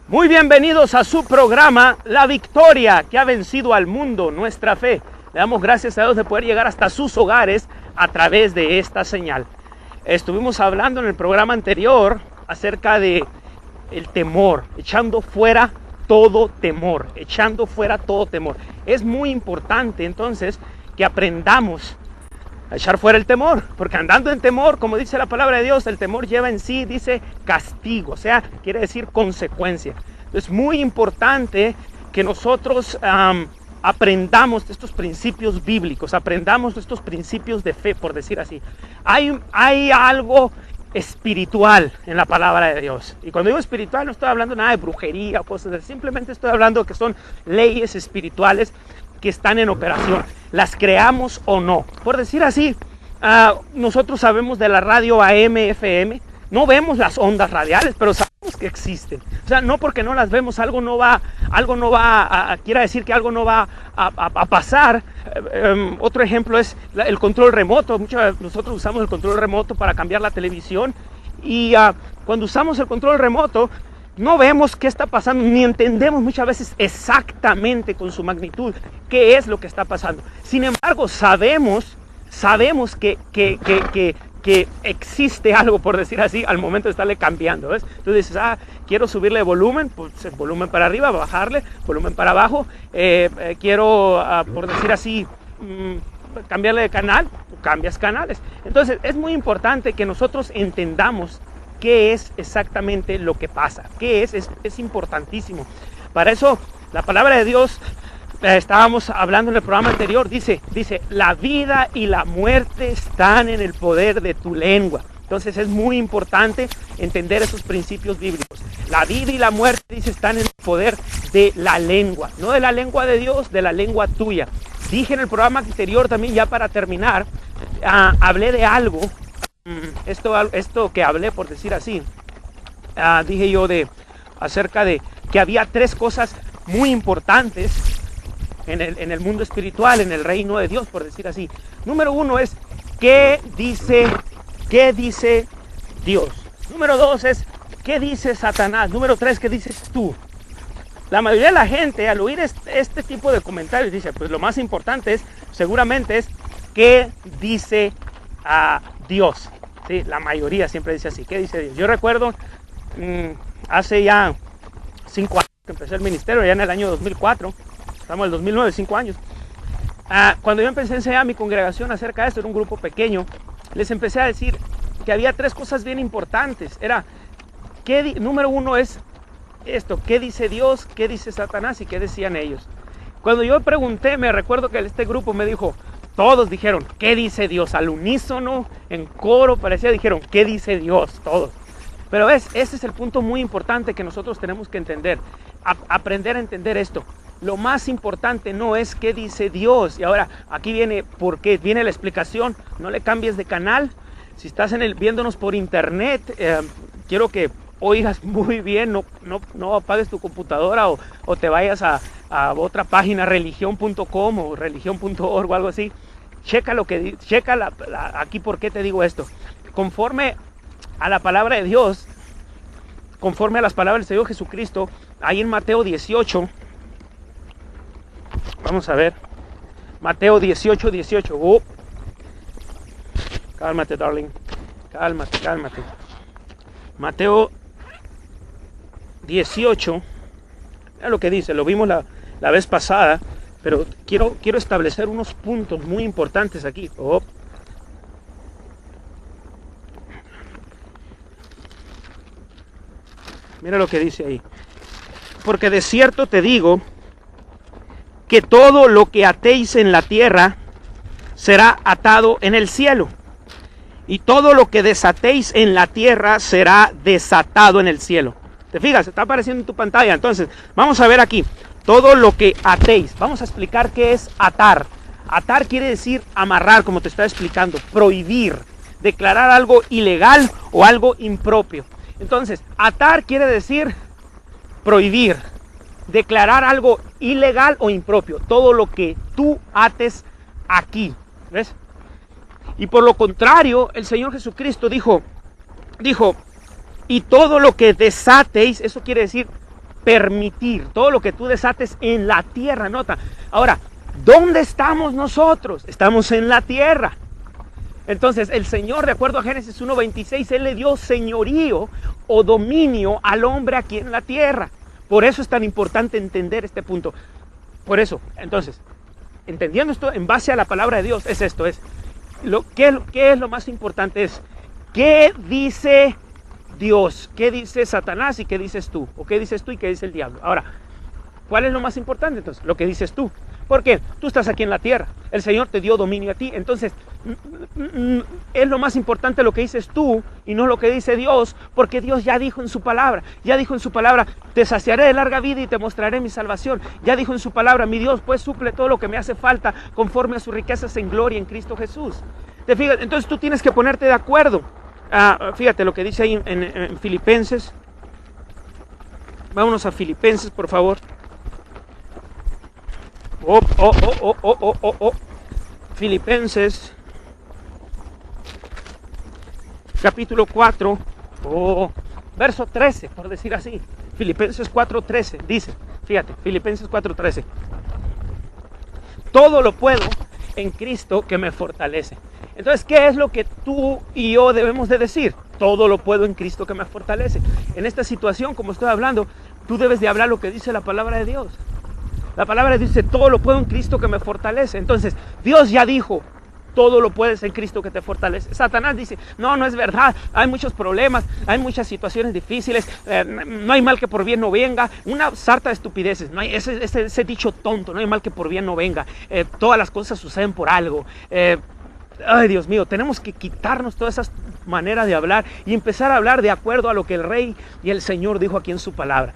Muy bienvenidos a su programa La Victoria que ha vencido al mundo, nuestra fe. Le damos gracias a Dios de poder llegar hasta sus hogares a través de esta señal. Estuvimos hablando en el programa anterior acerca de el temor, echando fuera todo temor, echando fuera todo temor. Es muy importante entonces que aprendamos a echar fuera el temor, porque andando en temor, como dice la palabra de Dios, el temor lleva en sí, dice, castigo, o sea, quiere decir consecuencia. Es muy importante que nosotros aprendamos de estos principios bíblicos, aprendamos de estos principios de fe, por decir así. Hay algo espiritual en la palabra de Dios, y cuando digo espiritual no estoy hablando nada de brujería o cosas así, simplemente estoy hablando que son leyes espirituales que están en operación, las creamos o no. Por decir así, nosotros sabemos de la radio AM, FM, no vemos las ondas radiales, pero sabemos que existen. O sea, no porque no las vemos, quiere decir que algo no va a pasar. Otro ejemplo es el control remoto. Nosotros usamos el control remoto para cambiar la televisión, y cuando usamos el control remoto, no vemos qué está pasando, ni entendemos muchas veces exactamente con su magnitud qué es lo que está pasando. Sin embargo, sabemos que existe algo, por decir así, al momento de estarle cambiando, ¿ves? Entonces dices, quiero subirle volumen, pues volumen para arriba, bajarle, volumen para abajo. Quiero, por decir así, cambiarle de canal, cambias canales. Entonces es muy importante que nosotros entendamos qué es exactamente lo que pasa, qué es importantísimo. Para eso la palabra de Dios, estábamos hablando en el programa anterior, dice, la vida y la muerte están en el poder de tu lengua. Entonces es muy importante entender esos principios bíblicos. La vida y la muerte, dice, están en el poder de la lengua, no de la lengua de Dios, de la lengua tuya. Dije en el programa anterior también, ya para terminar, hablé de algo. Esto que hablé, por decir así, dije yo acerca de que había tres cosas muy importantes en el mundo espiritual, en el reino de Dios, por decir así. Número uno es, ¿qué dice Dios? Número dos es, ¿qué dice Satanás? Número tres, ¿qué dices tú? La mayoría de la gente, al oír este tipo de comentarios, dice, pues lo más importante seguramente es, ¿qué dice Dios? Sí, la mayoría siempre dice así, ¿qué dice Dios? Yo recuerdo, hace ya 5 años que empecé el ministerio, ya en el año 2004, estamos en el 2009, 5 años. Cuando yo empecé a enseñar a mi congregación acerca de esto, era un grupo pequeño, les empecé a decir que había tres cosas bien importantes. Número uno es esto, ¿qué dice Dios? ¿Qué dice Satanás? ¿Y qué decían ellos? Cuando yo pregunté, me recuerdo que este grupo me dijo, todos dijeron, ¿qué dice Dios? Al unísono, en coro, dijeron, ¿qué dice Dios? Todos. Pero ese es el punto muy importante que nosotros tenemos que entender, aprender a entender esto. Lo más importante no es qué dice Dios. Y ahora, aquí viene la explicación. No le cambies de canal. Si estás viéndonos por internet, quiero que oigas muy bien, no apagues tu computadora o te vayas a otra página, religión.com o religión.org o algo así. Checa aquí por qué te digo esto. Conforme a la palabra de Dios, conforme a las palabras del Señor Jesucristo, ahí en Mateo 18, vamos a ver, Mateo 18. Cálmate, darling, cálmate. Mateo 18, mira lo que dice, lo vimos la vez pasada, pero quiero establecer unos puntos muy importantes aquí. Mira lo que dice ahí. Porque de cierto te digo que todo lo que atéis en la tierra será atado en el cielo, y todo lo que desatéis en la tierra será desatado en el cielo. ¿Te fijas? Está apareciendo en tu pantalla. Entonces, vamos a ver aquí. Todo lo que atéis. Vamos a explicar qué es atar. Atar quiere decir amarrar, como te estaba explicando. Prohibir. Declarar algo ilegal o algo impropio. Entonces, atar quiere decir prohibir. Declarar algo ilegal o impropio. Todo lo que tú ates aquí. ¿Ves? Y por lo contrario, el Señor Jesucristo dijo, y todo lo que desatéis, eso quiere decir permitir, todo lo que tú desates en la tierra, nota. Ahora, ¿dónde estamos nosotros? Estamos en la tierra. Entonces el Señor, de acuerdo a Génesis 1:26, Él le dio señorío o dominio al hombre aquí en la tierra. Por eso es tan importante entender este punto. Por eso, entonces, entendiendo esto en base a la palabra de Dios, es esto, ¿qué es lo más importante? Es, ¿qué dice Dios? ¿Qué dice Satanás y qué dices tú? ¿O qué dices tú y qué dice el diablo? Ahora, ¿cuál es lo más importante entonces? Lo que dices tú. ¿Por qué? Tú estás aquí en la tierra. El Señor te dio dominio a ti. Entonces, es lo más importante lo que dices tú y no lo que dice Dios, porque Dios ya dijo en su palabra. Ya dijo en su palabra, te saciaré de larga vida y te mostraré mi salvación. Ya dijo en su palabra, mi Dios pues suple todo lo que me hace falta conforme a sus riquezas en gloria en Cristo Jesús. ¿Te fijas? Entonces tú tienes que ponerte de acuerdo. Fíjate lo que dice ahí en Filipenses. Vámonos a Filipenses, por favor. Filipenses capítulo 4, verso 13, por decir así. Filipenses 4:13 dice, fíjate, Filipenses 4:13. Todo lo puedo en Cristo que me fortalece. Entonces, ¿qué es lo que tú y yo debemos de decir? Todo lo puedo en Cristo que me fortalece. En esta situación, como estoy hablando, tú debes de hablar lo que dice la palabra de Dios. La palabra dice, todo lo puedo en Cristo que me fortalece. Entonces, Dios ya dijo, todo lo puedes en Cristo que te fortalece. Satanás dice, no es verdad, hay muchos problemas, hay muchas situaciones difíciles, no hay mal que por bien no venga. Una sarta de estupideces, no hay ese dicho tonto, no hay mal que por bien no venga. Todas las cosas suceden por algo. Ay, Dios mío, tenemos que quitarnos todas esas maneras de hablar y empezar a hablar de acuerdo a lo que el Rey y el Señor dijo aquí en su palabra.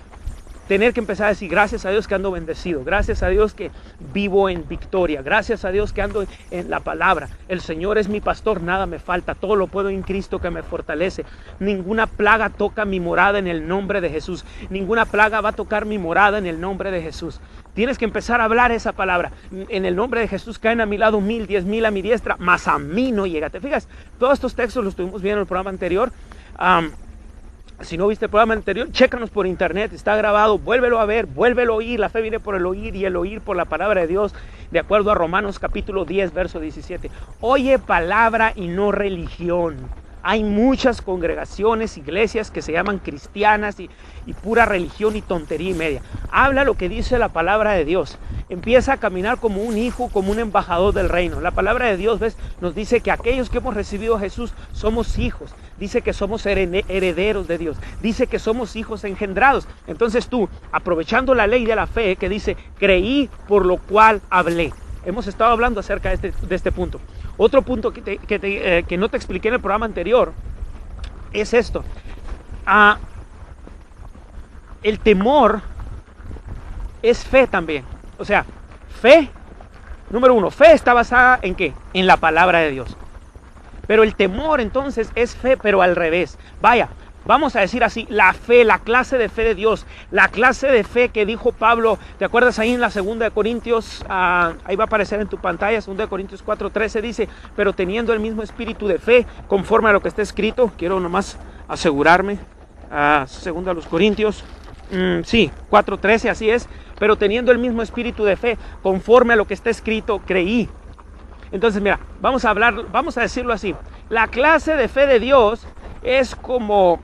Tener que empezar a decir, gracias a Dios que ando bendecido, gracias a Dios que vivo en victoria, gracias a Dios que ando en la palabra. El Señor es mi pastor, nada me falta, todo lo puedo en Cristo que me fortalece. Ninguna plaga toca mi morada en el nombre de Jesús. Ninguna plaga va a tocar mi morada en el nombre de Jesús. Tienes que empezar a hablar esa palabra. En el nombre de Jesús caen a mi lado 1000, 10,000 a mi diestra, mas a mí no llega. ¿Te fijas? Todos estos textos los estuvimos viendo en el programa anterior. Si no viste el programa anterior, chécanos por internet, está grabado, vuélvelo a ver, vuélvelo a oír. La fe viene por el oír y el oír por la palabra de Dios, de acuerdo a Romanos capítulo 10, verso 17. Oye palabra y no religión. Hay muchas congregaciones, iglesias que se llaman cristianas y pura religión y tontería y media. Habla lo que dice la palabra de Dios. Empieza a caminar como un hijo, como un embajador del reino. La palabra de Dios, ¿ves? Nos dice que aquellos que hemos recibido a Jesús somos hijos. Dice que somos herederos de Dios. Dice que somos hijos engendrados. Entonces tú, aprovechando la ley de la fe que dice, creí por lo cual hablé. Hemos estado hablando acerca de este punto. Otro punto que no te expliqué en el programa anterior es esto. El temor es fe también. O sea, fe, número uno, fe está basada ¿en qué? En la palabra de Dios. Pero el temor entonces es fe, pero al revés. Vaya, vamos a decir así, la fe, la clase de fe de Dios, la clase de fe que dijo Pablo, ¿te acuerdas ahí en la 2 de Corintios? Ahí va a aparecer en tu pantalla, 2 de Corintios 4:13 dice, pero teniendo el mismo espíritu de fe, conforme a lo que está escrito, quiero nomás asegurarme, 2 de los Corintios, sí, 4:13, así es, pero teniendo el mismo espíritu de fe, conforme a lo que está escrito, creí. Entonces mira, vamos a decirlo así, la clase de fe de Dios es como